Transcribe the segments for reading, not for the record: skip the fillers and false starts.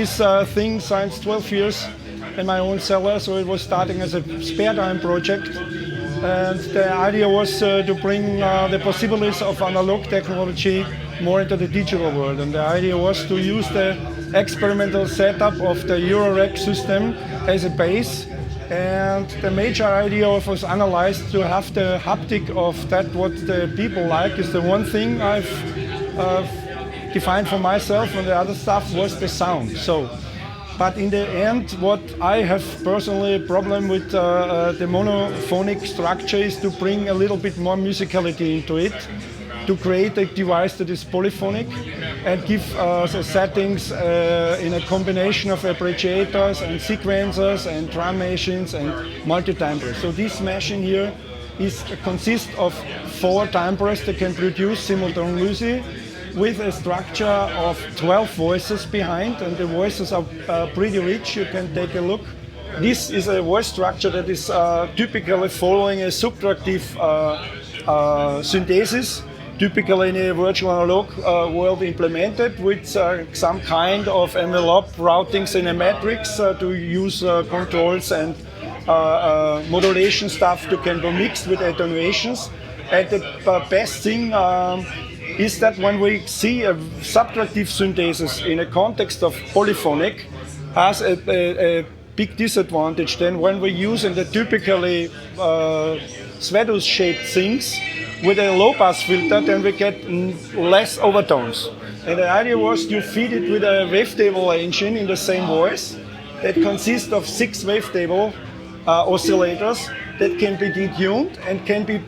this thing since 12 years in my own cellar, so it was starting as a spare time project. And the idea was to bring the possibilities of analog technology more into the digital world. And the idea was to use the experimental setup of the Eurorack system as a base. And the major idea was analyzed to have the haptic of that what the people like is the one thing I've defined for myself, and the other stuff was the sound. But in the end, what I have personally a problem with the monophonic structure is to bring a little bit more musicality into it, to create a device that is polyphonic and give the settings in a combination of arpeggiators and sequencers and drum machines and multi-timbrers. So this machine here consists of 4 timbrers that can produce simultaneously, with a structure of 12 voices behind, and the voices are pretty rich. You can take a look. This is a voice structure that is typically following a subtractive synthesis, typically in a virtual analog world implemented with some kind of envelope routing cinematics to use controls and modulation stuff to can be mixed with attenuations. And the best thing is that when we see a subtractive synthesis in a context of polyphonic has a big disadvantage then when we use in the typically Svedus-shaped things with a low-pass filter, then we get less overtones. And the idea was to feed it with a wavetable engine in the same voice that consists of 6 wavetable oscillators that can be detuned and can be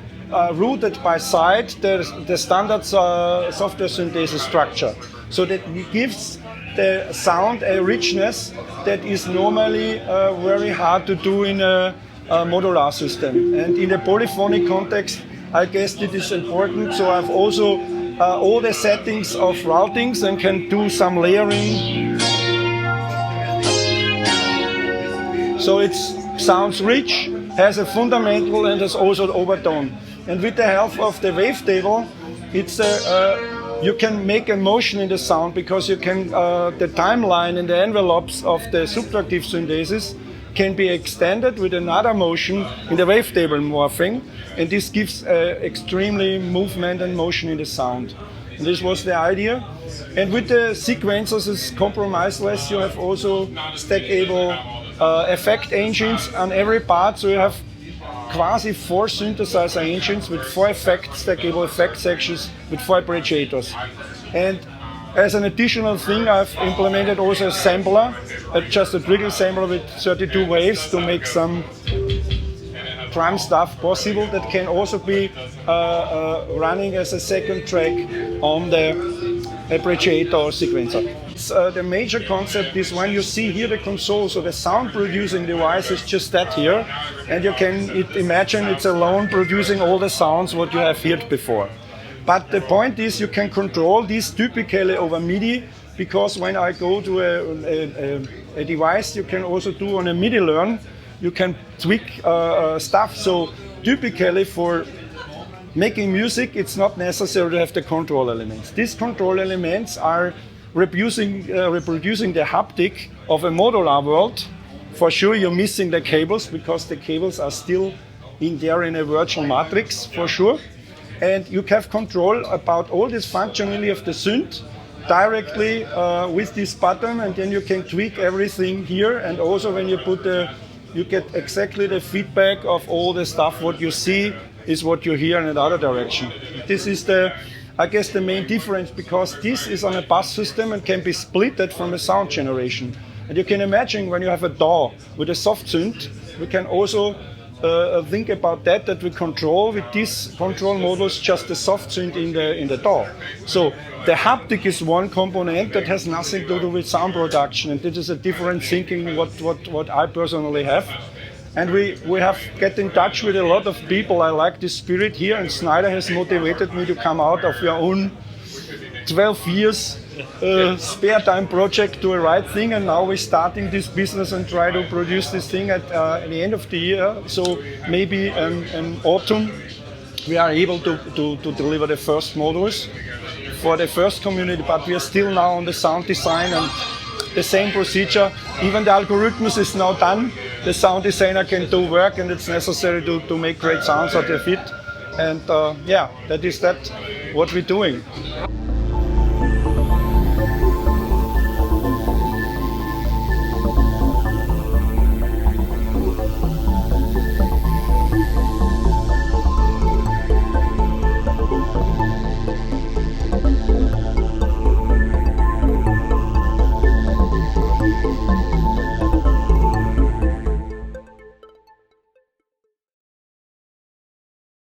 routed by side the standard software synthesis structure, so that it gives the sound a richness that is normally very hard to do in a modular system. And in the polyphonic context, I guess it is important. So I've also all the settings of routings and can do some layering. So it sounds rich, has a fundamental, and has also an overtone. And with the help of the wavetable, it's you can make a motion in the sound, because you can the timeline and the envelopes of the subtractive synthesis can be extended with another motion in the wavetable morphing, and this gives extremely movement and motion in the sound. And this was the idea. And with the sequencers, it's compromiseless. You have also stackable effect engines on every part, so you have quasi 4 synthesizer engines with 4 stackable effect sections with 4 arpeggiators. And as an additional thing, I've implemented also a sampler, just a trickle sampler with 32 waves to make some drum stuff possible that can also be running as a second track on the arpeggiator or sequencer. The major concept is when you see here the console, so the sound producing device is just that here, and you can imagine it's alone producing all the sounds what you have heard before. But the point is you can control this typically over MIDI, because when I go to a device, you can also do on a MIDI learn, you can tweak stuff. So typically for making music, it's not necessary to have the control elements. These control elements are reproducing the haptic of a modular world. For sure you're missing the cables, because the cables are still in there in a virtual matrix, for sure. And you have control about all this functionality of the synth directly with this button, and then you can tweak everything here. And also when you put you get exactly the feedback of all the stuff. What you see is what you hear in the other direction. This is I guess the main difference, because this is on a bus system and can be splitted from a sound generation. And you can imagine when you have a DAW with a soft synth, we can also think about that we control with these control modules just the soft synth in the DAW. So the haptic is one component that has nothing to do with sound production, and this is a different thinking what I personally have. And we have get in touch with a lot of people. I like this spirit here, and Snyder has motivated me to come out of your own 12 years spare time project to a right thing, and now we're starting this business and try to produce this thing at the end of the year. So maybe in autumn we are able to deliver the first modules for the first community, but we are still now on the sound design and the same procedure. Even the algorithms is now done. The sound designer can do work, and it's necessary to make great sounds at their feet. And yeah, that is what we're doing.